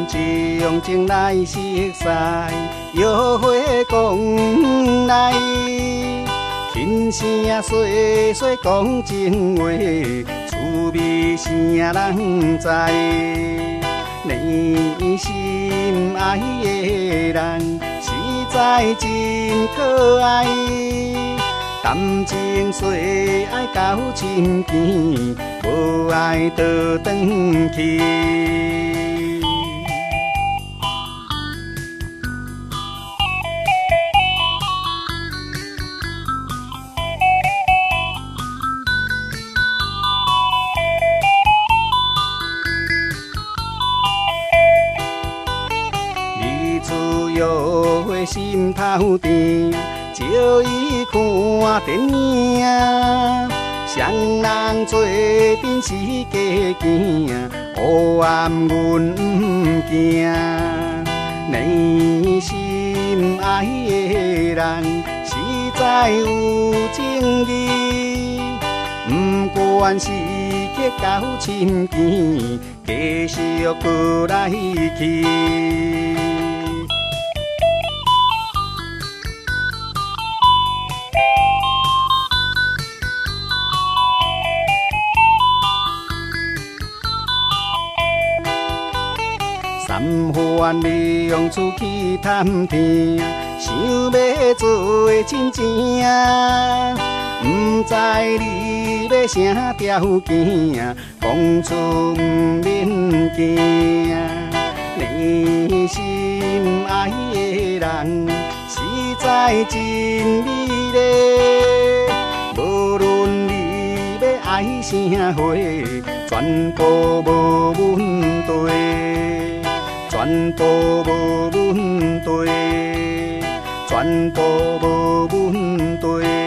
变将情来熟悉，摇花讲来，轻声细细讲情话，趣味啥人知？你心爱的人，实在真可爱。感情虽爱到深更，无爱倒转去。日出摇花心头甜。招伊看电影，双人做阵是加惊，黑暗阮毋惊。你心爱的人，实在有情义，不管是结到深更，继续过来去。三番利用出去探听，想要做亲情，不知你要啥条件，讲出不免惊。你心爱的人，实在真美丽，无论你要爱啥货，全部无问题。全部无问题，全部无问题。